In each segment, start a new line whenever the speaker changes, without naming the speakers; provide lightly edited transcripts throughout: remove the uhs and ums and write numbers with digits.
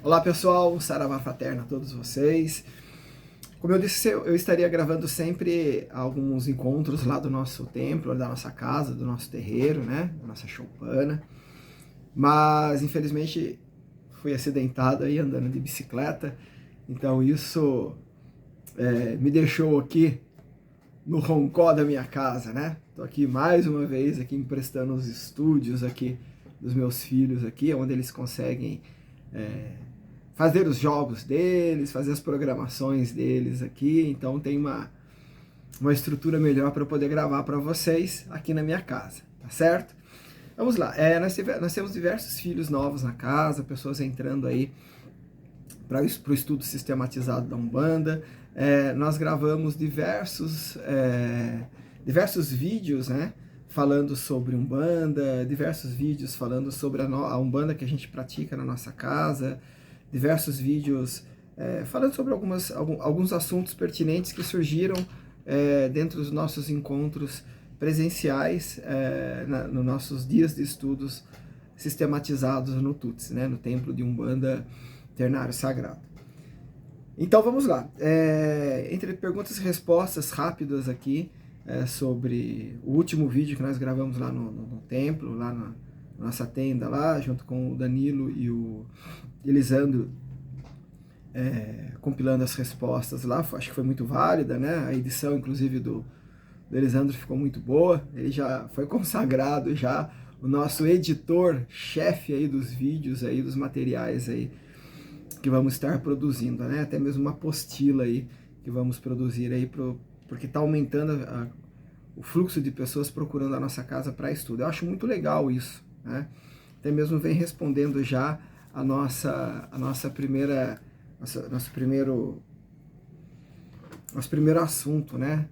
Olá pessoal, Saravá Fraterna a todos vocês. Como eu disse, eu estaria gravando sempre alguns encontros lá do nosso templo, da nossa casa, do nosso terreiro, né? Da nossa choupana. Mas infelizmente fui acidentado aí andando de bicicleta, então isso me deixou aqui no roncó da minha casa, né? Tô aqui mais uma vez aqui emprestando os estúdios aqui dos meus filhos aqui, onde eles conseguem fazer os jogos deles, fazer as programações deles aqui. Então tem uma estrutura melhor para eu poder gravar para vocês aqui na minha casa, tá certo? Vamos lá, nós temos diversos filhos novos na casa, pessoas entrando aí para o estudo sistematizado da Umbanda. Nós gravamos diversos vídeos, né, falando sobre Umbanda, diversos vídeos falando sobre a Umbanda que a gente pratica na nossa casa, diversos vídeos falando sobre alguns assuntos pertinentes que surgiram dentro dos nossos encontros presenciais, nos nossos dias de estudos sistematizados no TUTS, né, no Templo de Umbanda Ternário Sagrado. Então vamos lá, entre perguntas e respostas rápidas aqui sobre o último vídeo que nós gravamos lá no templo, lá na nossa tenda lá, junto com o Danilo e o Elisandro, compilando as respostas lá. Acho que foi muito válida, né? A edição, inclusive, do Elisandro ficou muito boa. Ele já foi consagrado, já o nosso editor-chefe aí dos vídeos, aí, dos materiais aí que vamos estar produzindo, né? Até mesmo uma apostila aí que vamos produzir aí, porque está aumentando o fluxo de pessoas procurando a nossa casa para estudo. Eu acho muito legal isso, né? Até mesmo vem respondendo já nosso primeiro assunto, né?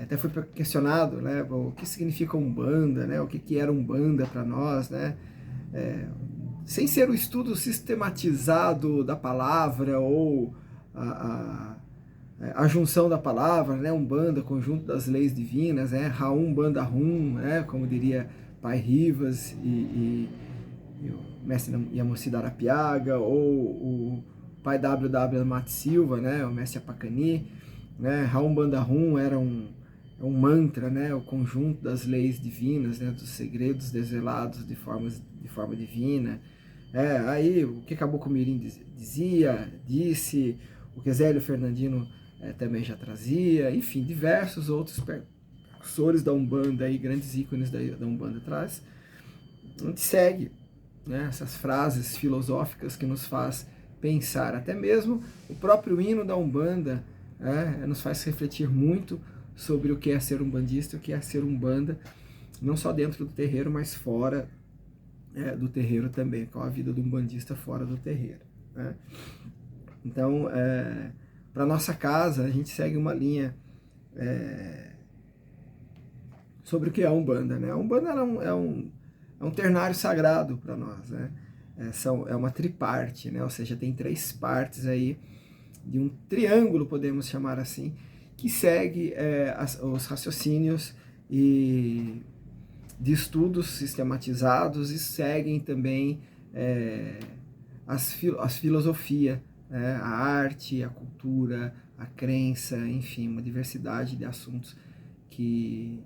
Até foi questionado, né, o que significa Umbanda, né? O que era Umbanda para nós, né? Sem ser o estudo sistematizado da palavra ou a junção da palavra, né? Umbanda, conjunto das leis divinas, né? Raum Banda Rum, né? Como diria Pai Rivas e o mestre Yamoci Arapiaga, ou o Pai W.W. Mate Silva, né? O mestre Apacani, né? Raum Banda Rum era um mantra, né? O conjunto das leis divinas, né? Dos segredos desvelados de forma divina. Aí o que Caboclo Mirim disse, o que Zélio Fernandino também já trazia, enfim, diversos outros precursores da Umbanda, aí, grandes ícones da Umbanda traz. A gente segue, né, essas frases filosóficas que nos faz pensar. Até mesmo o próprio hino da Umbanda nos faz refletir muito sobre o que é ser umbandista, o que é ser Umbanda, não só dentro do terreiro, mas fora do terreiro também, qual a vida do umbandista fora do terreiro, né? Então, para nossa casa, a gente segue uma linha sobre o que é a Umbanda, né? A Umbanda é um ternário sagrado para nós, né? É uma triparte, né? Ou seja, tem 3 partes aí de um triângulo, podemos chamar assim, que segue os raciocínios de estudos sistematizados e seguem também as filosofias, a arte, a cultura, a crença, enfim, uma diversidade de assuntos que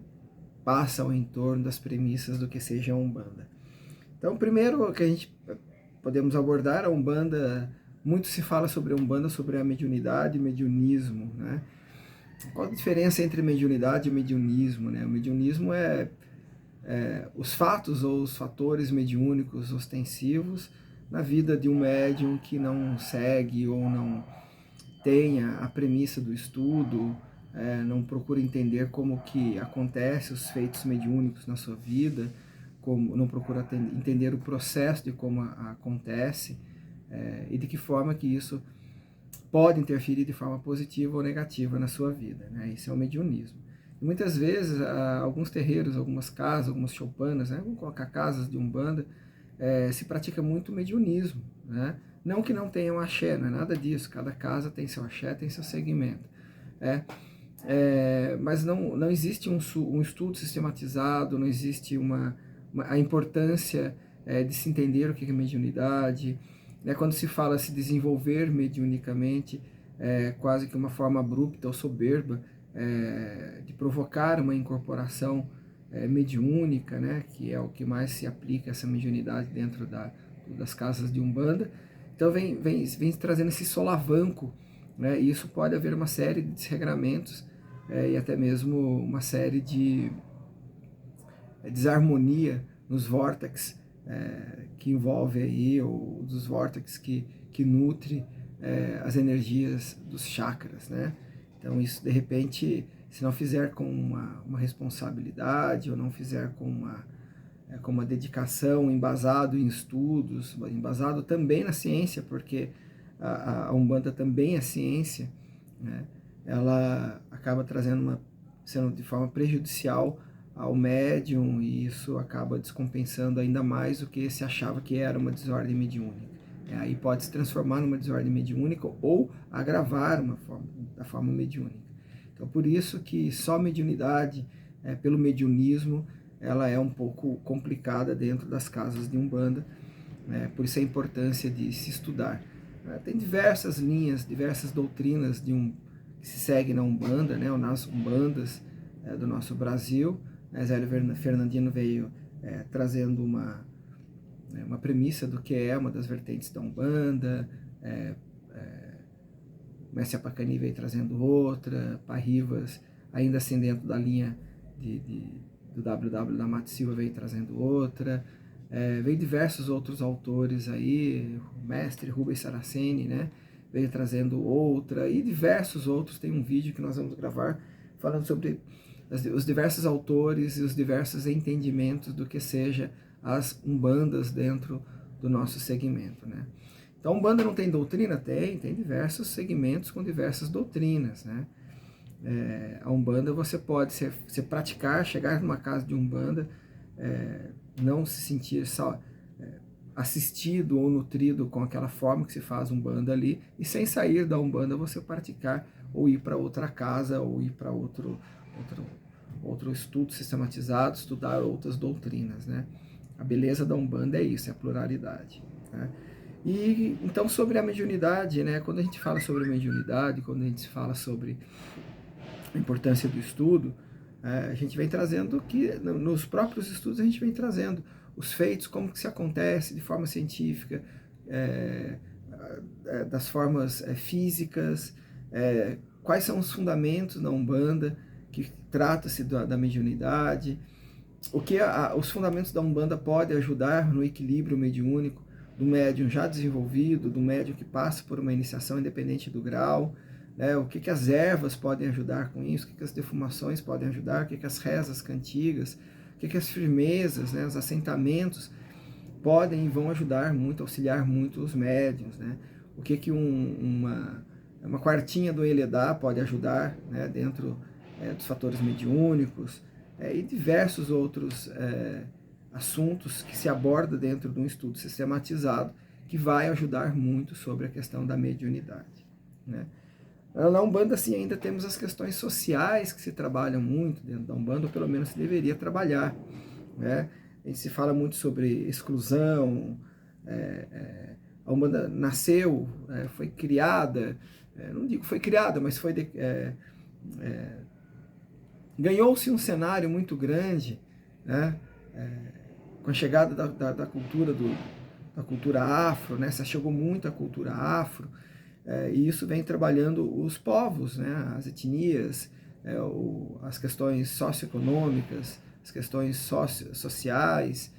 passam em torno das premissas do que seja a Umbanda. Então, primeiro que a gente podemos abordar a Umbanda, muito se fala sobre a Umbanda, sobre a mediunidade e mediunismo, né? Qual a diferença entre mediunidade e mediunismo, né? O mediunismo os fatos ou os fatores mediúnicos ostensivos na vida de um médium que não segue ou não tenha a premissa do estudo, não procura entender como que acontece os feitos mediúnicos na sua vida, não procura entender o processo de como acontece e de que forma que isso pode interferir de forma positiva ou negativa na sua vida, né? Isso é o mediunismo. E muitas vezes, alguns terreiros, algumas casas, algumas choupanas, né? Vamos colocar casas de Umbanda, se pratica muito mediunismo, né? Não que não tenham axé, não é nada disso, cada casa tem seu axé, tem seu segmento. Mas não existe um estudo sistematizado, não existe a importância de se entender o que é mediunidade, né? Quando se fala se desenvolver mediunicamente, quase que uma forma abrupta ou soberba de provocar uma incorporação mediúnica, né? Que é o que mais se aplica essa mediunidade dentro das casas de Umbanda. Então vem trazendo esse solavanco, né? E isso pode haver uma série de desregramentos e até mesmo uma série de desarmonia nos vórtices que envolve aí, ou dos vórtices que nutre as energias dos chakras, né? Então isso, de repente, se não fizer com uma responsabilidade, ou não fizer com uma dedicação, embasado em estudos, embasado também na ciência, porque a Umbanda também é ciência, né? Ela acaba sendo de forma prejudicial ao médium, e isso acaba descompensando ainda mais o que se achava que era uma desordem mediúnica. Aí pode se transformar numa desordem mediúnica ou agravar da forma mediúnica. Então, por isso que só mediunidade, pelo mediunismo, ela é um pouco complicada dentro das casas de Umbanda, por isso a importância de se estudar. Tem diversas linhas, diversas doutrinas que se seguem na Umbanda, né, ou nas Umbandas do nosso Brasil. Zélio Fernandino veio trazendo uma premissa do que é uma das vertentes da Umbanda, Mestre Apacani veio trazendo outra, Parrivas, ainda assim dentro da linha do WW da Mate Silva, veio trazendo outra, veio diversos outros autores aí, o mestre Rubens Saraceni, né, veio trazendo outra, e diversos outros. Tem um vídeo que nós vamos gravar falando sobre os diversos autores e os diversos entendimentos do que seja as Umbandas dentro do nosso segmento, né? Então, a Umbanda não tem doutrina? Tem diversos segmentos com diversas doutrinas, né? A Umbanda você pode praticar, chegar numa casa de Umbanda, não se sentir só assistido ou nutrido com aquela forma que se faz Umbanda ali, e sem sair da Umbanda você praticar, ou ir para outra casa, ou ir para outro estudo sistematizado, estudar outras doutrinas, né? A beleza da Umbanda é isso, é a pluralidade, né? E então, sobre a mediunidade, né? Quando a gente fala sobre a mediunidade, quando a gente fala sobre a importância do estudo, a gente vem trazendo que, nos próprios estudos, a gente vem trazendo os feitos, como que se acontece de forma científica, das formas físicas, quais são os fundamentos da Umbanda, que trata-se da mediunidade, o que os fundamentos da Umbanda podem ajudar no equilíbrio mediúnico do médium já desenvolvido, do médium que passa por uma iniciação independente do grau, né? O que as ervas podem ajudar com isso, o que as defumações podem ajudar, o que as rezas cantigas, o que as firmezas, né? Os assentamentos podem e vão ajudar muito, auxiliar muito os médiums, né? O que uma quartinha do Eledá pode ajudar, né? Dentro dos fatores mediúnicos, e diversos outros assuntos que se aborda dentro de um estudo sistematizado, que vai ajudar muito sobre a questão da mediunidade, né? Na Umbanda, assim, ainda temos as questões sociais que se trabalham muito dentro da Umbanda, ou pelo menos se deveria trabalhar, né? A gente se fala muito sobre exclusão, a Umbanda nasceu, foi criada, não digo foi criada, mas ganhou-se um cenário muito grande, né? Com a chegada da cultura afro, né? Se chegou muito a cultura afro, e isso vem trabalhando os povos, né? As etnias, as questões socioeconômicas, as questões sociais,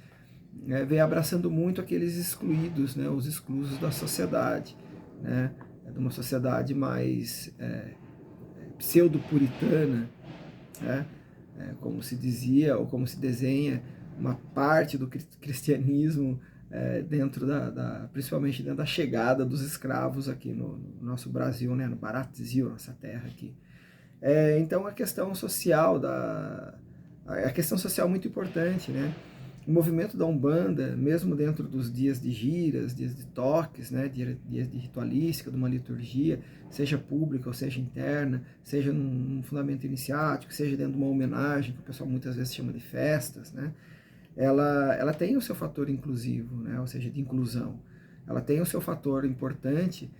vem abraçando muito aqueles excluídos, né? Os exclusos da sociedade, né? De uma sociedade mais pseudo-puritana, né? Como se dizia, ou como se desenha uma parte do cristianismo principalmente dentro da chegada dos escravos aqui no nosso Brasil, né? No Brasil, nossa terra aqui. Então a questão social é muito importante, né? O movimento da Umbanda, mesmo dentro dos dias de giras, dias de toques, né? Dias de ritualística, de uma liturgia, seja pública ou seja interna, seja num fundamento iniciático, seja dentro de uma homenagem, que o pessoal muitas vezes chama de festas, né? Ela tem o seu fator inclusivo, né? Ou seja, de inclusão. ela tem o seu fator importante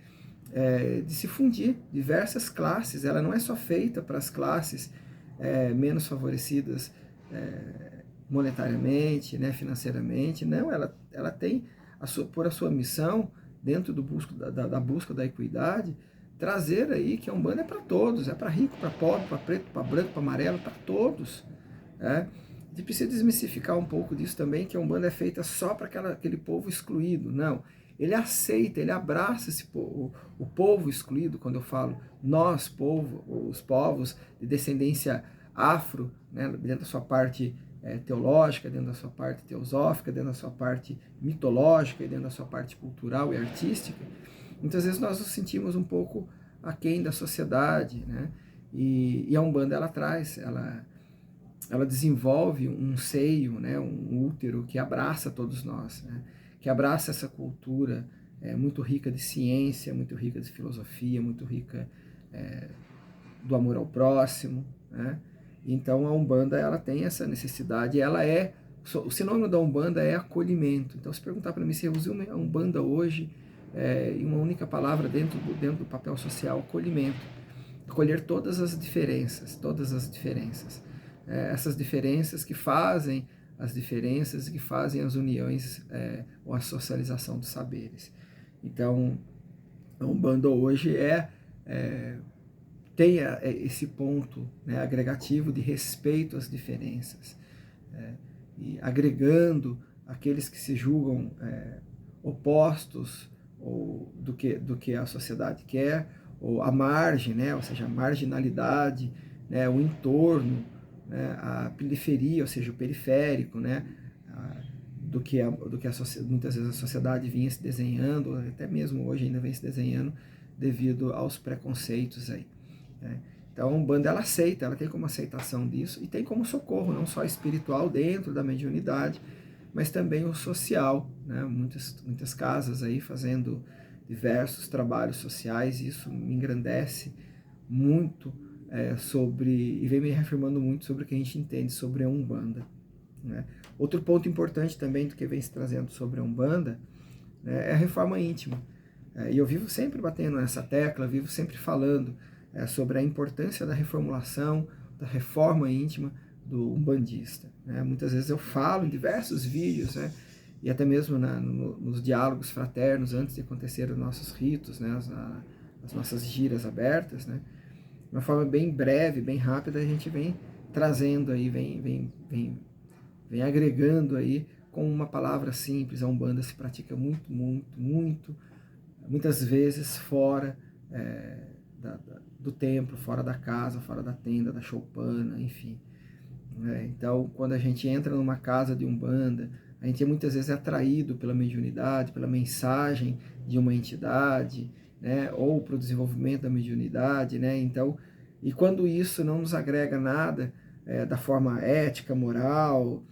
de se fundir diversas classes. Ela não é só feita para as classes menos favorecidas monetariamente, né, financeiramente. Não, ela tem por a sua missão, dentro da busca da equidade, trazer aí que a Umbanda é para todos, é para rico, para pobre, para preto, para branco, para amarelo, para todos. A gente precisa desmistificar um pouco disso também, que a Umbanda é feita só para aquele povo excluído. Não, ele aceita, ele abraça esse povo, o povo excluído. Quando eu falo nós, povo, os povos de descendência afro, né, dentro da sua parte teológica, dentro da sua parte teosófica, dentro da sua parte mitológica e dentro da sua parte cultural e artística, muitas vezes nós nos sentimos um pouco aquém da sociedade, né? E a Umbanda, ela traz, ela desenvolve um seio, né, um útero que abraça todos nós, né, que abraça essa cultura muito rica de ciência, muito rica de filosofia, muito rica do amor ao próximo, né? Então a Umbanda, ela tem essa necessidade, o sinônimo da Umbanda é acolhimento. Então, se perguntar para mim se eu uso a Umbanda hoje em uma única palavra dentro do papel social, acolhimento. Acolher todas as diferenças, essas diferenças que fazem as diferenças, que fazem as uniões ou a socialização dos saberes. Então, a Umbanda hoje tem esse ponto, né, agregativo de respeito às diferenças, e agregando aqueles que se julgam opostos ou do que a sociedade quer, ou a margem, né, ou seja, a marginalidade, né, o entorno, né, a periferia, ou seja, o periférico, né, do que muitas vezes a sociedade vinha se desenhando, até mesmo hoje ainda vem se desenhando, devido aos preconceitos aí. Então a Umbanda, ela aceita, ela tem como aceitação disso e tem como socorro, não só espiritual dentro da mediunidade, mas também o social, né? Muitas casas aí fazendo diversos trabalhos sociais, e isso me engrandece muito e vem me reafirmando muito sobre o que a gente entende sobre a Umbanda, né? Outro ponto importante também do que vem se trazendo sobre a Umbanda, né, é a reforma íntima. E eu vivo sempre batendo nessa tecla, vivo sempre falando sobre a importância da reformulação, da reforma íntima do umbandista, né? Muitas vezes eu falo em diversos vídeos, né, e até mesmo nos diálogos fraternos, antes de acontecer os nossos ritos, né, as nossas giras abertas, né, de uma forma bem breve, bem rápida, a gente vem trazendo aí, vem agregando aí com uma palavra simples. A Umbanda se pratica muitas vezes fora do templo, fora da casa, fora da tenda, da choupana, enfim. Então, quando a gente entra numa casa de Umbanda, a gente muitas vezes é atraído pela mediunidade, pela mensagem de uma entidade, né, ou para o desenvolvimento da mediunidade, né? Então, e quando isso não nos agrega nada da forma ética, moral,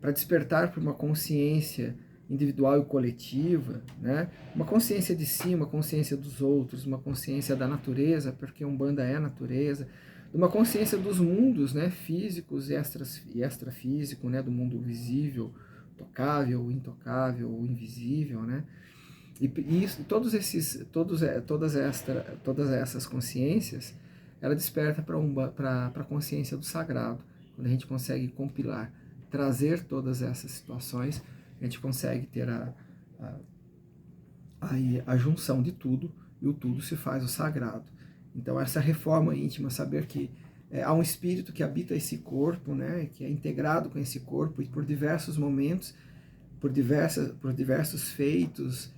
para despertar para uma consciência individual e coletiva, né? Uma consciência de si, uma consciência dos outros, uma consciência da natureza, porque Umbanda é a natureza, uma consciência dos mundos, né, físicos e extrafísico, né, do mundo visível, tocável, intocável, ou invisível, né? E isso, todas essas consciências, ela desperta para a consciência do sagrado. Quando a gente consegue compilar, trazer todas essas situações, a gente consegue ter a junção de tudo, e o tudo se faz o sagrado. Então essa reforma íntima, saber que há um espírito que habita esse corpo, né, que é integrado com esse corpo, e por diversos momentos, por diversos feitos,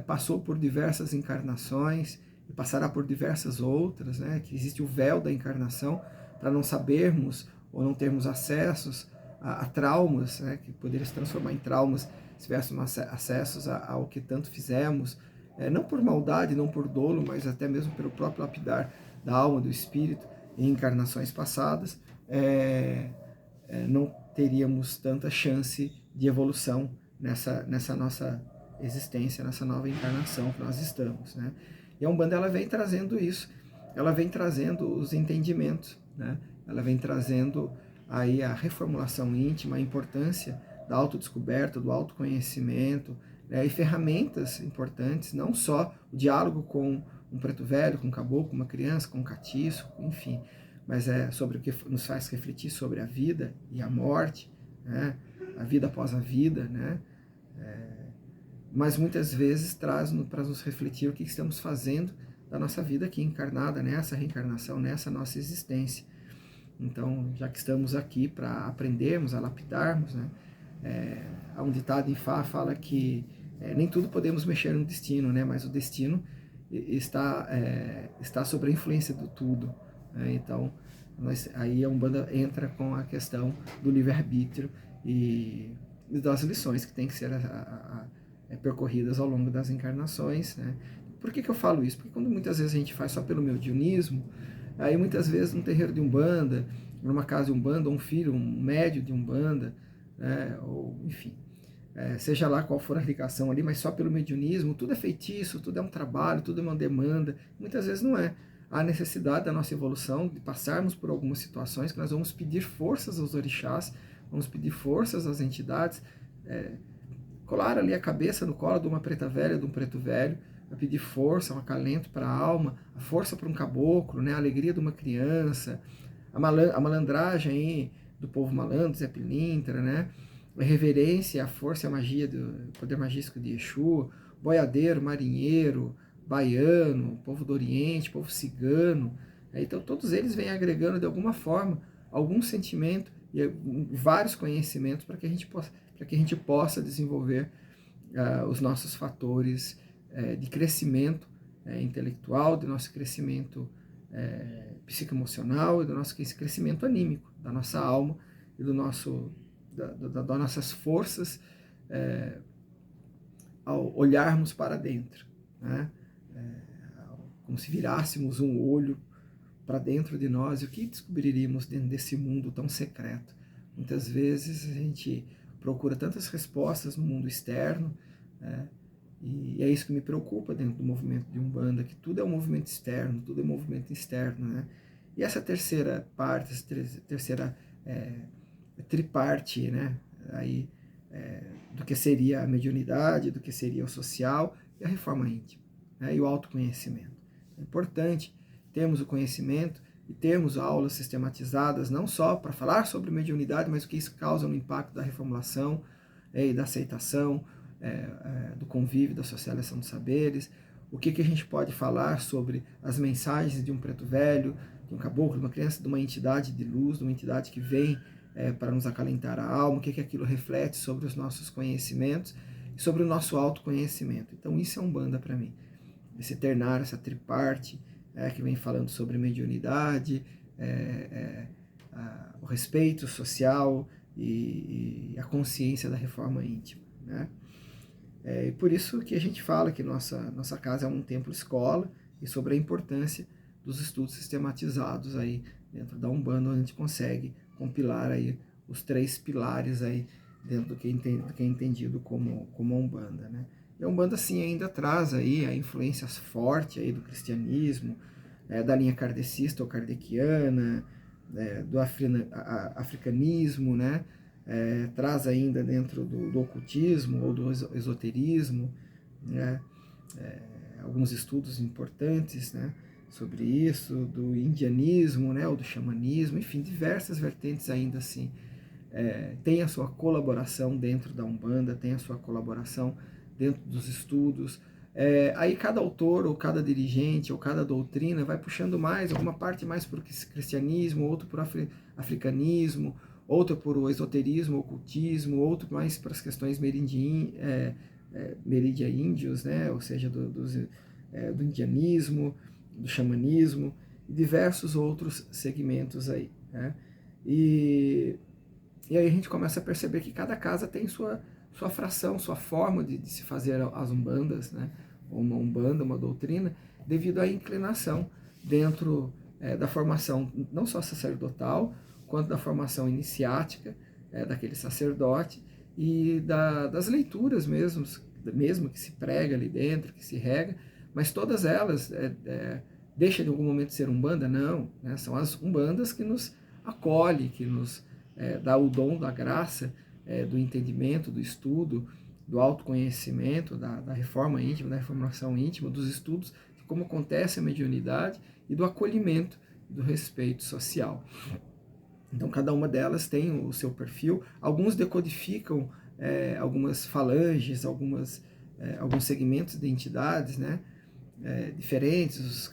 passou por diversas encarnações, e passará por diversas outras, né, que existe o véu da encarnação, para não sabermos ou não termos acessos a traumas, né, que poderiam se transformar em traumas se tivéssemos acessos ao que tanto fizemos, não por maldade, não por dolo, mas até mesmo pelo próprio lapidar da alma, do espírito, em encarnações passadas, não teríamos tanta chance de evolução nessa nossa existência, nessa nova encarnação que nós estamos, né? E a Umbanda, ela vem trazendo isso, ela vem trazendo os entendimentos, né? Ela vem trazendo aí a reformulação íntima, a importância da autodescoberta, do autoconhecimento, né, e ferramentas importantes, não só o diálogo com um preto velho, com um caboclo, uma criança, com um catiço, enfim, mas é sobre o que nos faz refletir sobre a vida e a morte, né, a vida após a vida, né, mas muitas vezes traz para nos refletir o que estamos fazendo da nossa vida aqui encarnada, nessa reencarnação, nessa nossa existência. Então, já que estamos aqui para aprendermos, a lapidarmos, né, há um ditado em Fá fala que nem tudo podemos mexer no destino, né, mas o destino está sob a influência do tudo. Né, então, aí a Umbanda entra com a questão do livre-arbítrio e das lições que têm que ser percorridas ao longo das encarnações. Né. Por que eu falo isso? Porque quando muitas vezes a gente faz só pelo mediunismo, aí muitas vezes num terreiro de Umbanda, numa casa de Umbanda, um filho, um médio de Umbanda, né, ou enfim, seja lá qual for a ligação ali, mas só pelo mediunismo, tudo é feitiço, tudo é um trabalho, tudo é uma demanda. Muitas vezes não é. Há necessidade da nossa evolução, de passarmos por algumas situações que nós vamos pedir forças aos orixás, vamos pedir forças às entidades, colar ali a cabeça no colo de uma preta velha, de um preto velho, a pedir força, um acalento para a alma, a força para um caboclo, né, a alegria de uma criança, a malandragem aí do povo malandro, Zé Pilintra, né, a reverência, a força e a magia do poder magístico de Exu, boiadeiro, marinheiro, baiano, povo do Oriente, povo cigano. Então todos eles vêm agregando de alguma forma algum sentimento e vários conhecimentos para que a gente possa desenvolver os nossos fatores de crescimento intelectual, do nosso crescimento psicoemocional e do nosso crescimento anímico, da nossa alma e das nossas forças ao olharmos para dentro, né? Como se virássemos um olho para dentro de nós, e o que descobriríamos dentro desse mundo tão secreto? Muitas vezes a gente procura tantas respostas no mundo externo, e é isso que me preocupa dentro do movimento de Umbanda, que tudo é um movimento externo, tudo é um movimento externo, né? E essa terceira parte, essa terceira triparte, né, aí, do que seria a mediunidade, do que seria o social e a reforma íntima, né, e o autoconhecimento. É importante termos o conhecimento e termos aulas sistematizadas, não só para falar sobre mediunidade, mas o que isso causa no impacto da reformulação e da aceitação, do convívio, da socialização dos saberes, o que a gente pode falar sobre as mensagens de um preto velho, de um caboclo, de uma criança, de uma entidade de luz, de uma entidade que vem para nos acalentar a alma, o que aquilo reflete sobre os nossos conhecimentos e sobre o nosso autoconhecimento. Então isso é Umbanda para mim, esse ternário, essa triparte que vem falando sobre mediunidade, o respeito social e a consciência da reforma íntima, né? E por isso que a gente fala que nossa casa é um templo-escola e sobre a importância dos estudos sistematizados aí dentro da Umbanda, onde a gente consegue compilar aí os 3 pilares aí dentro do que é entendido como a Umbanda, né? E a Umbanda, sim, ainda traz aí a influência forte aí do cristianismo, da linha kardecista ou kardeciana, do africanismo, né? Traz ainda dentro do ocultismo ou do esoterismo, né? Alguns estudos importantes, né, sobre isso, do indianismo, né, ou do xamanismo, enfim, diversas vertentes ainda assim. Tem a sua colaboração dentro da Umbanda, tem a sua colaboração dentro dos estudos. Aí cada autor, ou cada dirigente, ou cada doutrina vai puxando mais, alguma parte mais para o cristianismo, outro para o africanismo, outro para o esoterismo, ocultismo, outro mais para as questões merindia-índios, né? Ou seja, do indianismo, do xamanismo, e diversos outros segmentos aí, né? E aí a gente começa a perceber que cada casa tem sua fração, sua forma de se fazer as umbandas, né? Uma umbanda, uma doutrina, devido à inclinação dentro da formação, não só sacerdotal, quanto da formação iniciática daquele sacerdote e das leituras mesmo que se prega ali dentro, que se rega, mas todas elas deixam de algum momento de ser umbanda? Não, né? São as umbandas que nos acolhe, que nos dá o dom da graça, do entendimento, do estudo, do autoconhecimento, da reforma íntima, da reformação íntima, dos estudos de como acontece a mediunidade e do acolhimento, do respeito social. Então, cada uma delas tem o seu perfil. Alguns decodificam algumas falanges, alguns segmentos de entidades, né, diferentes.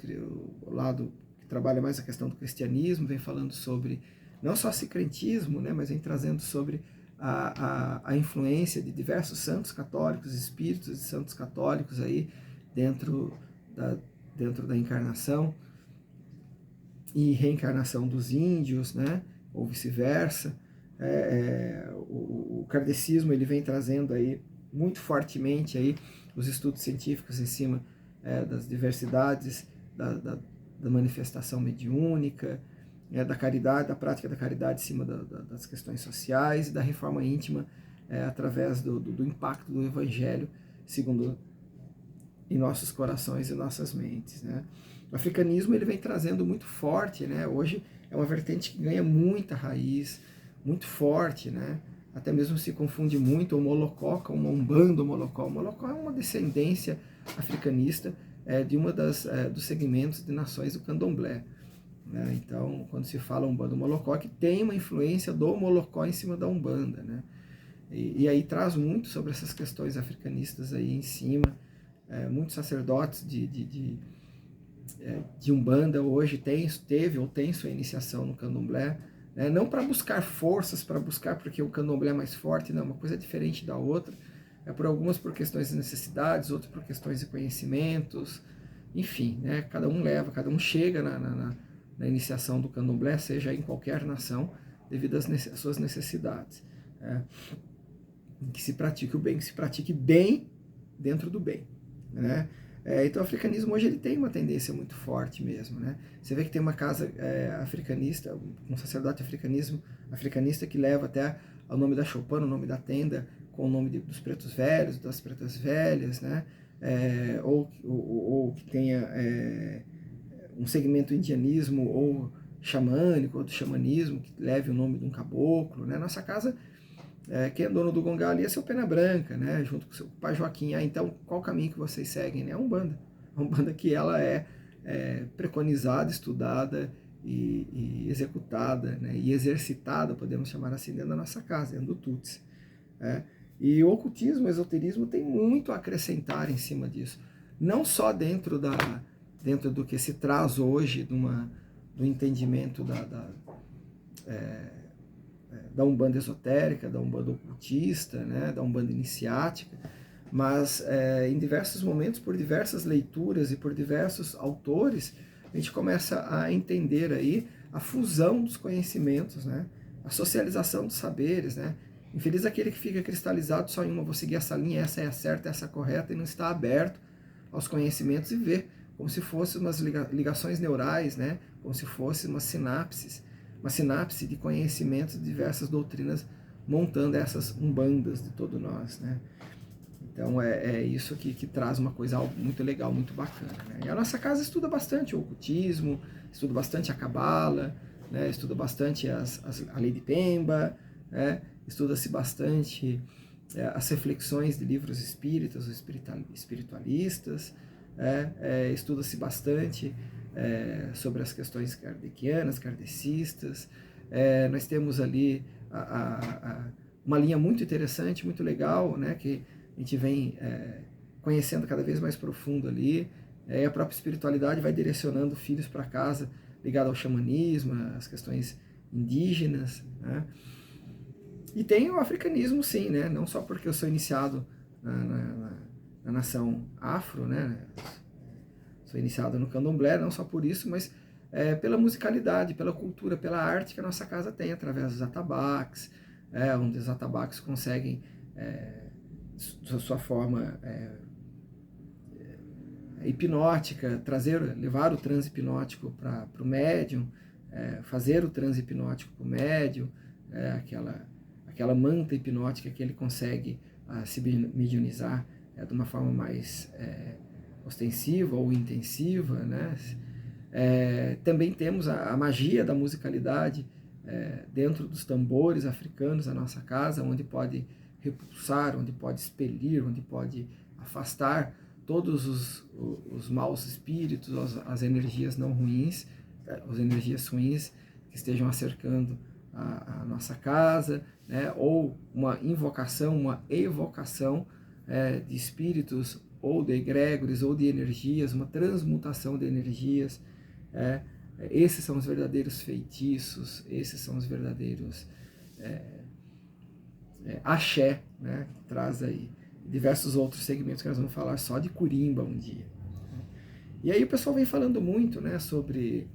O lado que trabalha mais a questão do cristianismo vem falando sobre, não só sincretismo, né, mas vem trazendo sobre a influência de diversos santos católicos, espíritos de santos católicos aí dentro da encarnação e reencarnação dos índios, né, ou vice-versa. O kardecismo ele vem trazendo aí muito fortemente aí os estudos científicos em cima das diversidades da manifestação mediúnica, da caridade, da prática da caridade em cima das questões sociais e da reforma íntima através do impacto do Evangelho segundo em nossos corações e nossas mentes, né? O africanismo ele vem trazendo muito forte, né? Hoje é uma vertente que ganha muita raiz, muito forte, né? Até mesmo se confunde muito o molocó com uma umbanda. O molocó é uma descendência africanista de uma dos segmentos de nações do candomblé, né? Então, quando se fala umbanda molocó, que tem uma influência do molocó em cima da umbanda, né? E aí traz muito sobre essas questões africanistas aí em cima. Muitos sacerdotes de umbanda hoje teve ou tem sua iniciação no candomblé, né? Não para buscar forças, porque o candomblé é mais forte, não, uma coisa diferente da outra. Algumas por questões de necessidades, outras por questões de conhecimentos, enfim, né? Cada um chega na iniciação do candomblé, seja em qualquer nação, devido às suas necessidades. Que se pratique o bem, que se pratique bem dentro do bem, né? Então o africanismo hoje ele tem uma tendência muito forte mesmo, né? Você vê que tem uma casa africanista, um sacerdote africanista que leva até o nome da choupana, o nome da tenda, com o nome dos pretos velhos, das pretas velhas, né? Ou que tenha um segmento indianismo ou xamânico, ou do xamanismo, que leve o nome de um caboclo, né? Nossa casa, quem é dono do Gongá ali é seu Pena Branca, né? Junto com o seu pai Joaquim. Então, qual o caminho que vocês seguem? Né? A Umbanda. A Umbanda que ela é preconizada, estudada e executada, né? E exercitada, podemos chamar assim, dentro da nossa casa, dentro do Tuts. E o ocultismo, o esoterismo tem muito a acrescentar em cima disso. Não só dentro do que se traz hoje do entendimento da Umbanda esotérica, da Umbanda ocultista, né, da Umbanda iniciática, mas em diversos momentos, por diversas leituras e por diversos autores, a gente começa a entender aí a fusão dos conhecimentos, né, a socialização dos saberes, né. Infeliz aquele que fica cristalizado só em uma, vou seguir essa linha, essa é a certa, essa é a correta, e não está aberto aos conhecimentos e vê como se fossem umas ligações neurais, né, como se fossem uma sinapse de conhecimentos de diversas doutrinas, montando essas umbandas de todo nós, né? Então é isso que traz uma coisa muito legal, muito bacana, né? E a nossa casa estuda bastante o ocultismo, estuda bastante a cabala, né? Estuda bastante a lei de Pemba, né? Estuda-se bastante as reflexões de livros espíritas, ou espiritualistas, estuda-se bastante sobre as questões kardecianas, kardecistas. Nós temos ali uma linha muito interessante, muito legal, né, que a gente vem conhecendo cada vez mais profundo ali. A própria espiritualidade vai direcionando filhos para casa, ligado ao xamanismo, às questões indígenas, né? E tem o africanismo, sim, né? Não só porque eu sou iniciado na nação afro, né? Sou iniciado no candomblé, não só por isso, mas pela musicalidade, pela cultura, pela arte que a nossa casa tem, através dos atabaques, onde os atabaques conseguem, de sua forma hipnótica, levar o transe hipnótico para o médium, fazer o transe hipnótico para o médium, aquela manta hipnótica que ele consegue se mediunizar de uma forma mais ostensiva ou intensiva, né? Também temos a magia da musicalidade dentro dos tambores africanos da nossa casa, onde pode repulsar, onde pode expelir, onde pode afastar todos os maus espíritos, as energias não ruins, as energias ruins que estejam acercando a nossa casa, né? Ou uma invocação, uma evocação de espíritos, ou de egrégores, ou de energias, uma transmutação de energias. Esses são os verdadeiros feitiços, esses são os verdadeiros axé, né? Que traz aí diversos outros segmentos que nós vamos falar só de Curimba um dia. E aí o pessoal vem falando muito, né, sobre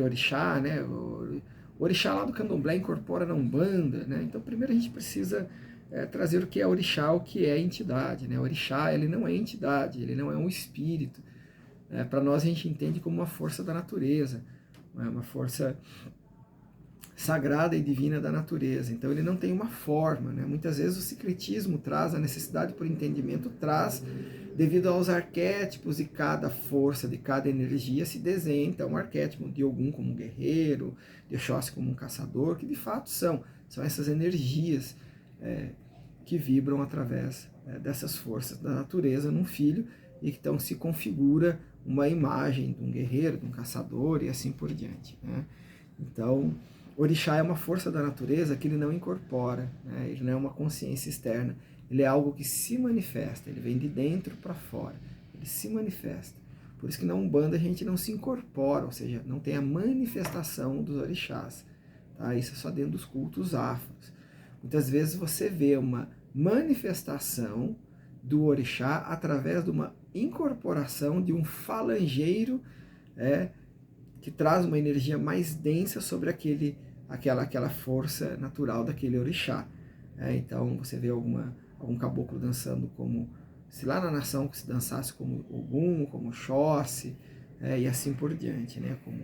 orixá, né? O orixá lá do candomblé incorpora na Umbanda, né? Então primeiro a gente precisa trazer o que é orixá, o que é entidade, né? O orixá, ele não é entidade, ele não é um espírito. Para nós a gente entende como uma força da natureza, uma força sagrada e divina da natureza. Então ele não tem uma forma, né? Muitas vezes o secretismo traz, a necessidade por entendimento traz, devido aos arquétipos de cada força, de cada energia, se desenha então um arquétipo de Ogum como um guerreiro, de Oxóssi como um caçador, que de fato são essas energias que vibram através dessas forças da natureza num filho, e que então se configura uma imagem de um guerreiro, de um caçador e assim por diante, né? Então, orixá é uma força da natureza que ele não incorpora, né? Ele não é uma consciência externa, ele é algo que se manifesta, ele vem de dentro para fora, ele se manifesta. Por isso que na Umbanda a gente não se incorpora, ou seja, não tem a manifestação dos orixás, tá? Isso é só dentro dos cultos afros. Muitas vezes você vê uma manifestação do orixá através de uma incorporação de um falangeiro que traz uma energia mais densa sobre aquela força natural daquele orixá. Então você vê algum caboclo dançando como, se lá na nação que se dançasse como Ogum, como Oxóssi, e assim por diante, né? Como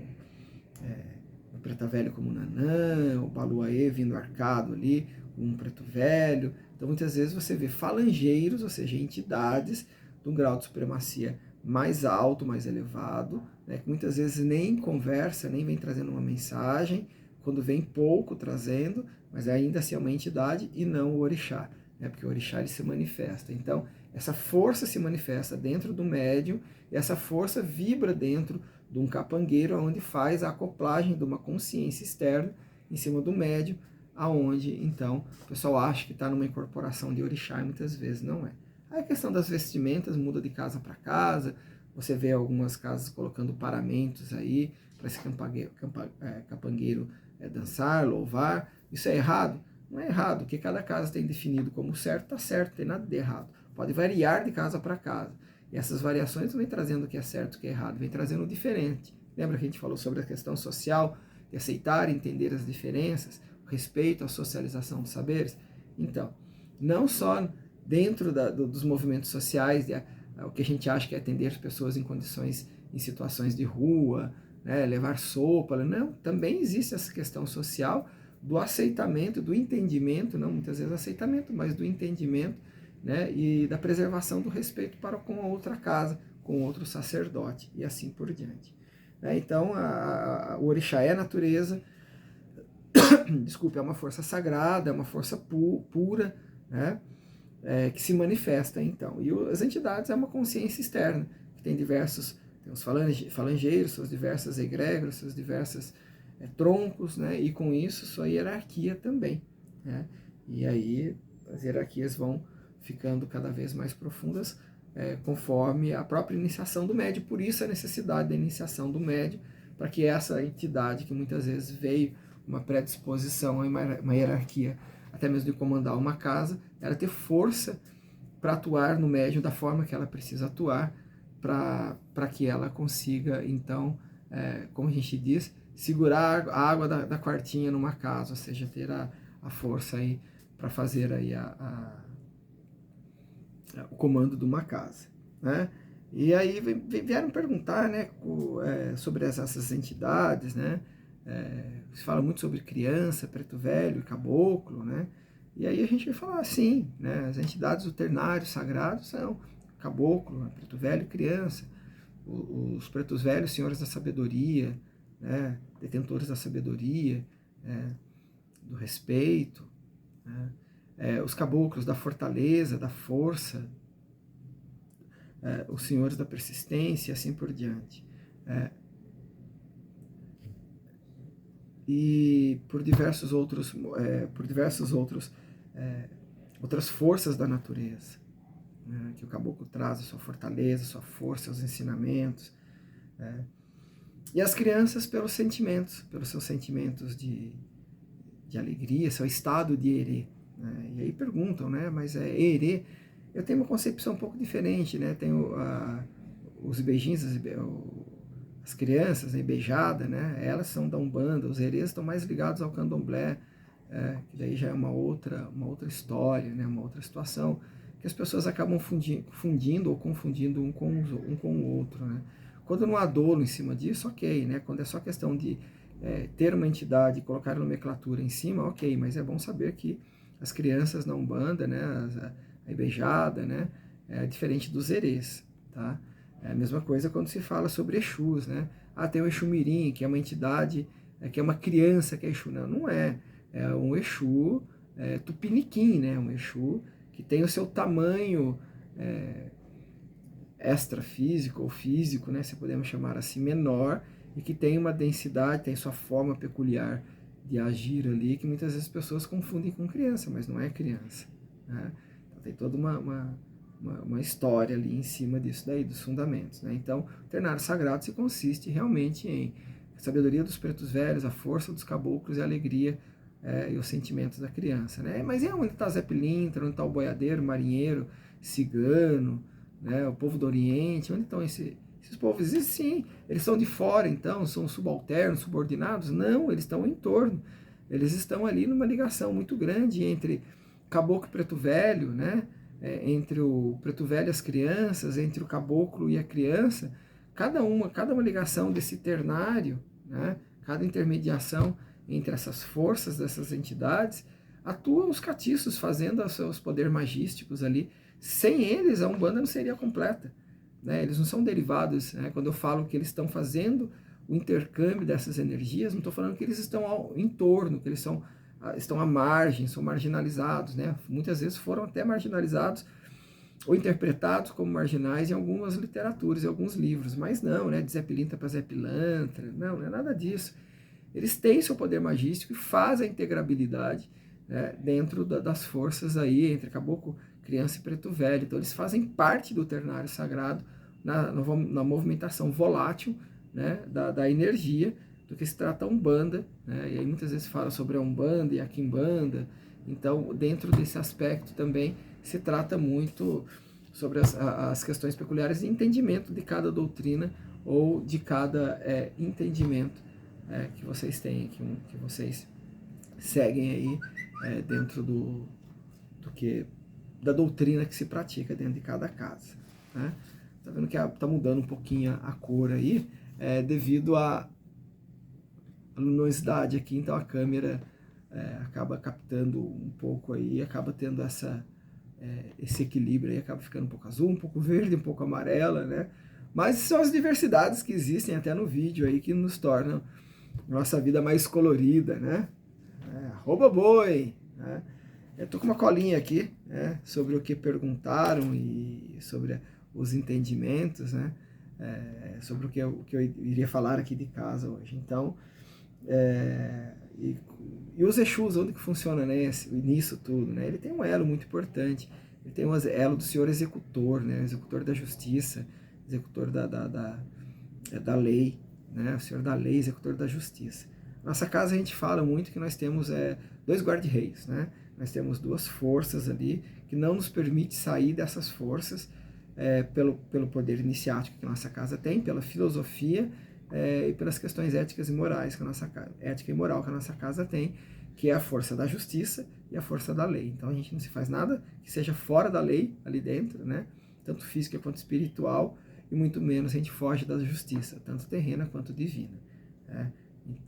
o Preto Velho como Nanã, o Baluaê vindo arcado ali, um preto velho. Então muitas vezes você vê falangeiros, ou seja, entidades de um grau de supremacia mais alto, mais elevado, né, que muitas vezes nem conversa, nem vem trazendo uma mensagem, quando vem pouco trazendo, mas ainda assim é uma entidade e não o orixá, né, porque o orixá ele se manifesta. Então essa força se manifesta dentro do médium, e essa força vibra dentro de um capangueiro, onde faz a acoplagem de uma consciência externa em cima do médium, aonde então o pessoal acha que está numa incorporação de orixá e muitas vezes não é. Aí a questão das vestimentas muda de casa para casa, você vê algumas casas colocando paramentos aí para esse capangueiro dançar, louvar. Isso é errado? Não é errado, porque cada casa tem definido como certo, está certo, não tem nada de errado. Pode variar de casa para casa. E essas variações não vêm trazendo o que é certo e o que é errado, vem trazendo o diferente. Lembra que a gente falou sobre a questão social, de aceitar e entender as diferenças, o respeito à socialização dos saberes? Então, não só dentro dos movimentos sociais, o que a gente acha que é atender as pessoas em situações de rua, né, levar sopa, não, também existe essa questão social do aceitamento, do entendimento, não muitas vezes aceitamento, mas do entendimento, né, e da preservação do respeito para com a outra casa, com outro sacerdote, e assim por diante. Então, o orixá é a natureza, desculpe, é uma força sagrada, é uma força pura, né, que se manifesta, então. E as entidades é uma consciência externa, que tem os falangeiros, suas diversas egrégoras, seus diversos troncos, né, e com isso sua hierarquia também, né. E aí as hierarquias vão ficando cada vez mais profundas conforme a própria iniciação do médium. Por isso a necessidade da iniciação do médium, para que essa entidade que muitas vezes veio uma predisposição a uma hierarquia, até mesmo de comandar uma casa, ela ter força para atuar no médium da forma que ela precisa atuar, para que ela consiga, então, como a gente diz, segurar a água da quartinha numa casa, ou seja, ter a força aí para fazer aí o comando de uma casa, né? E aí vieram perguntar, né, sobre essas entidades, né? Se fala muito sobre criança, preto velho e caboclo, né? E aí a gente vai falar assim, né? As entidades do ternário sagrado são caboclo, preto velho e criança. Os pretos velhos, senhores da sabedoria, né? Detentores da sabedoria, do respeito, né? Os caboclos da fortaleza, da força, os senhores da persistência e assim por diante. E por diversos outros, outras forças da natureza, né, que o caboclo traz a sua fortaleza, a sua força, os ensinamentos. E as crianças pelos seus sentimentos de alegria, seu estado de erê. Né? E aí perguntam, né, mas é erê? Eu tenho uma concepção um pouco diferente, né? Tenho os beijinhos, as crianças, né, beijada, né? Elas são da Umbanda, os erês estão mais ligados ao candomblé, que daí já é uma outra história, né? Uma outra situação, que as pessoas acabam fundindo ou confundindo um com o outro, né? Quando não há dolo em cima disso, ok, né? Quando é só questão de ter uma entidade e colocar a nomenclatura em cima, ok, mas é bom saber que as crianças na Umbanda, né, a Ibejada, né, é diferente dos erês, tá? É a mesma coisa quando se fala sobre Exus, né? Ah, tem o Exu Mirim, que é uma entidade, que é uma criança que é Exu. Não, não é. É um Exu tupiniquim, né? Um Exu que tem o seu tamanho extrafísico ou físico, né? Se podemos chamar assim, menor, e que tem uma densidade, tem sua forma peculiar de agir ali, que muitas vezes as pessoas confundem com criança, mas não é criança, né? Então tem toda uma história ali em cima disso daí, dos fundamentos, né? Então, o ternário sagrado se consiste realmente em sabedoria dos pretos velhos, a força dos caboclos e a alegria e os sentimentos da criança, né? Mas é onde está Zé Pilintra, onde está o boiadeiro, o marinheiro, cigano, né? O povo do Oriente, onde estão esses povos? Existem sim, eles são de fora, então, são subalternos, subordinados? Não, eles estão em torno, eles estão ali numa ligação muito grande entre caboclo e preto velho, né? Entre o preto velho e as crianças, entre o caboclo e a criança, cada uma ligação desse ternário, né? Cada intermediação entre essas forças dessas entidades, atuam os catiços fazendo os seus poderes magísticos ali. Sem eles, a Umbanda não seria completa, né? Eles não são derivados, né? Quando eu falo que eles estão fazendo o intercâmbio dessas energias, não estou falando que eles estão em torno, que eles estão à margem, são marginalizados, né? Muitas vezes foram até marginalizados ou interpretados como marginais em algumas literaturas, em alguns livros, mas não, né? De Zé Pilintra para Zé Pilantra, não é nada disso. Eles têm seu poder magístico e fazem a integrabilidade, né, dentro das forças aí, entre caboclo, criança e preto velho. Então eles fazem parte do ternário sagrado na movimentação volátil, né, da energia, do que se trata a Umbanda, né? E aí muitas vezes fala sobre a Umbanda e a Quimbanda. Então, dentro desse aspecto também se trata muito sobre as questões peculiares de entendimento de cada doutrina ou de cada entendimento que vocês têm, que vocês seguem aí dentro da doutrina que se pratica dentro de cada casa, né? Tá vendo que tá mudando um pouquinho a cor aí, devido à luminosidade aqui, então a câmera acaba captando um pouco aí, acaba tendo esse equilíbrio aí, acaba ficando um pouco azul, um pouco verde, um pouco amarela, né? Mas são as diversidades que existem até no vídeo aí que nos tornam nossa vida mais colorida, né? Arroba boi, né? Eu tô com uma colinha aqui, né, sobre o que perguntaram e sobre os entendimentos, né? Sobre o que eu iria falar aqui de casa hoje. Então, e os Exus, onde que funciona nisso tudo, né? Ele tem um elo muito importante. Ele tem um elo do Senhor Executor, né? Executor da justiça, executor da lei, né? O Senhor da lei, executor da justiça. Nossa casa a gente fala muito que nós temos 2 guarda-reis, né? Nós temos 2 forças ali que não nos permite sair dessas forças pelo poder iniciático que a nossa casa tem, pela filosofia e pelas questões éticas e morais que a nossa ética e moral que a nossa casa tem, que é a força da justiça e a força da lei. Então a gente não se faz nada que seja fora da lei ali dentro, né? Tanto física quanto espiritual, e muito menos a gente foge da justiça, tanto terrena quanto divina.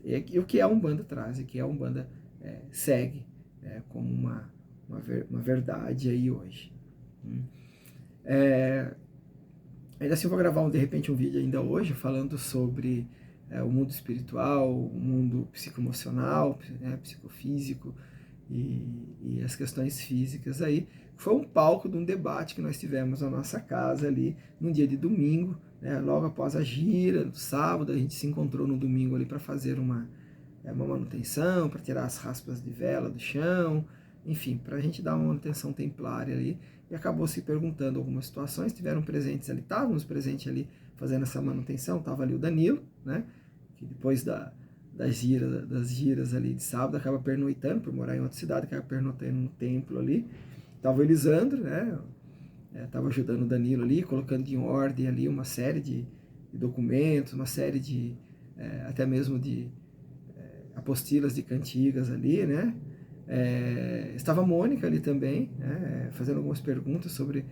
E o que a Umbanda traz, e que a Umbanda segue como uma verdade aí hoje. Ainda assim, eu vou gravar de repente um vídeo ainda hoje falando sobre o mundo espiritual, o mundo psicoemocional, psicofísico, e as questões físicas aí. Foi um palco de um debate que nós tivemos na nossa casa ali, num dia de domingo, né, logo após a gira, no sábado, a gente se encontrou no domingo ali para fazer uma manutenção, para tirar as raspas de vela do chão, enfim, para a gente dar uma manutenção templária ali, e acabou se perguntando algumas situações, tiveram presentes ali, estávamos presentes ali fazendo essa manutenção, estava ali o Danilo, né, que depois das giras ali de sábado, acaba pernoitando, por morar em outra cidade, acaba pernoitando no templo ali. Estava o Elisandro, né? Estava ajudando o Danilo ali, colocando em ordem ali uma série de documentos, uma série de, até mesmo de apostilas de cantigas ali, né? Estava a Mônica ali também, né? Fazendo algumas perguntas sobre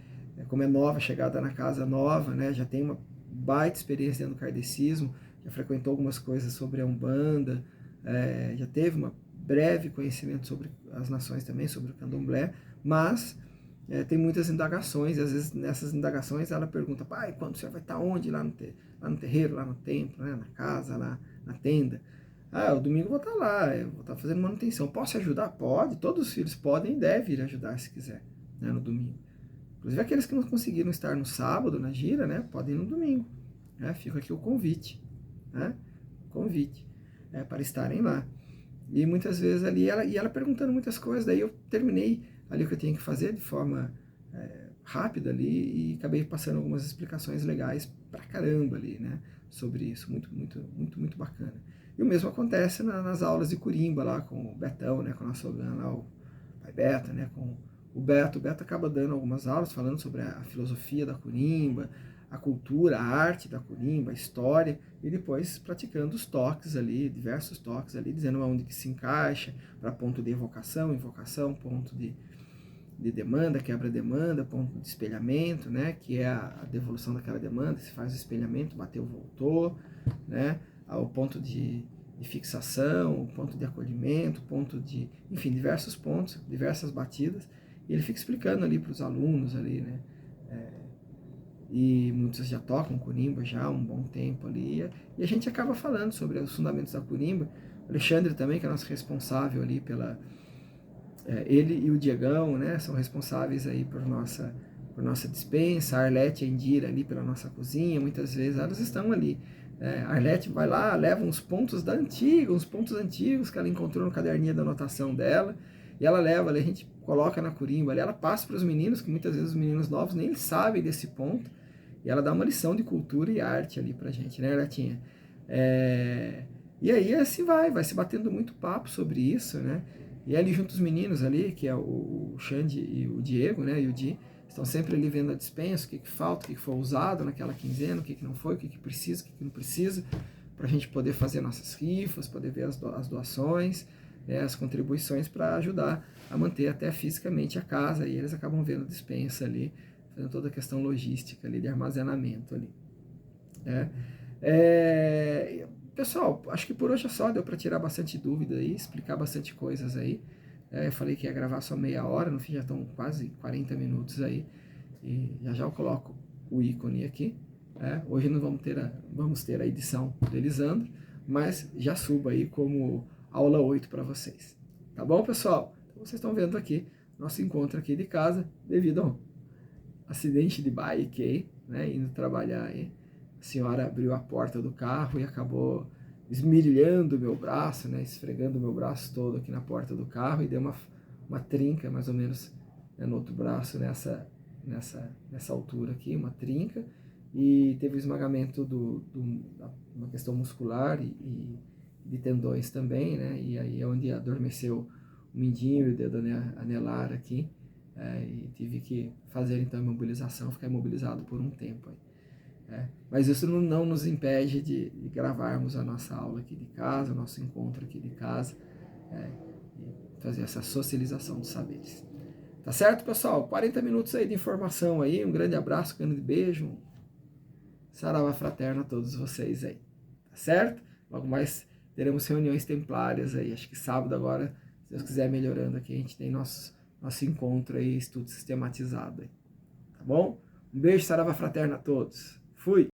como é nova a chegada na casa nova, né? Já tem uma baita experiência dentro do kardecismo, já frequentou algumas coisas sobre a Umbanda, já teve uma breve conhecimento sobre as nações também, sobre o candomblé, mas tem muitas indagações, e às vezes nessas indagações ela pergunta, pai, quando o senhor vai estar onde? Lá no terreiro, lá no templo, né? Na casa, lá na tenda. O domingo eu vou estar lá, eu vou estar fazendo manutenção. Posso ajudar? Pode, todos os filhos podem e devem ir ajudar se quiser, né, no domingo. Inclusive aqueles que não conseguiram estar no sábado, na gira, né, podem ir no domingo. Né? Fica aqui o convite, né? Convite para estarem lá. E muitas vezes ali, ela perguntando muitas coisas, daí eu terminei ali o que eu tinha que fazer de forma rápida ali e acabei passando algumas explicações legais pra caramba ali, né, sobre isso, muito bacana. E o mesmo acontece nas aulas de Curimba lá com o Betão, né, com o nosso Ogan lá, o pai Beto, né, com o Beto. O Beto acaba dando algumas aulas falando sobre a filosofia da Curimba, a cultura, a arte da Curimba, a história, e depois praticando os toques ali, diversos toques ali, dizendo onde que se encaixa, para ponto de evocação, invocação, ponto de demanda, quebra-demanda, ponto de espelhamento, né, que é a devolução daquela demanda, se faz o espelhamento, bateu, voltou, né, ao ponto de fixação, o ponto de acolhimento, ponto de, enfim, diversos pontos, diversas batidas, e ele fica explicando ali para os alunos ali, né, e muitos já tocam Curimba já há um bom tempo ali, e a gente acaba falando sobre os fundamentos da Curimba. O Alexandre também, que é nosso responsável ali pela... ele e o Diegão, né, são responsáveis aí por nossa despensa, a Arlete e a Indira ali pela nossa cozinha, muitas vezes elas estão ali. A Arlete vai lá, leva uns pontos uns pontos antigos que ela encontrou no caderninho da anotação dela, e ela leva ali, a gente coloca na Curimba ali, ela passa para os meninos, que muitas vezes os meninos novos nem sabem desse ponto, e ela dá uma lição de cultura e arte ali pra gente, né, Arletinha? E aí assim vai se batendo muito papo sobre isso, né? E ali junto os meninos ali, que é o Xande e o Diego, né, e o Di, estão sempre ali vendo a dispensa, o que falta, o que foi usado naquela quinzena, o que não foi, o que precisa, o que não precisa, para a gente poder fazer nossas rifas, poder ver as doações, as contribuições para ajudar a manter até fisicamente a casa, e eles acabam vendo a dispensa ali, fazendo toda a questão logística ali, de armazenamento ali. Pessoal, acho que por hoje é só, deu para tirar bastante dúvida aí, explicar bastante coisas aí. Eu falei que ia gravar só meia hora, no fim já estão quase 40 minutos aí, e já eu coloco o ícone aqui. Hoje não vamos ter a edição do Elisandro, mas já subo aí como aula 8 para vocês. Tá bom, pessoal? Então, vocês estão vendo aqui nosso encontro aqui de casa, devido a um acidente de bike aí, né, indo trabalhar aí. A senhora abriu a porta do carro e acabou esmirilhando o meu braço, né, esfregando o meu braço todo aqui na porta do carro, e deu uma trinca mais ou menos, né, no outro braço, nessa altura aqui, uma trinca, e teve o esmagamento uma questão muscular e de tendões também, né, e aí é onde adormeceu o mindinho e o dedo anelar aqui, e tive que fazer então a imobilização, ficar imobilizado por um tempo aí. Mas isso não nos impede de gravarmos a nossa aula aqui de casa, o nosso encontro aqui de casa, e fazer essa socialização dos saberes. Tá certo, pessoal? 40 minutos aí de informação aí, um grande abraço, um grande beijo, um saravá fraterno a todos vocês aí, tá certo? Logo mais teremos reuniões templárias aí, acho que sábado agora, se Deus quiser melhorando aqui, a gente tem nosso encontro aí, estudo sistematizado aí, tá bom? Um beijo, saravá fraterno a todos. Fui!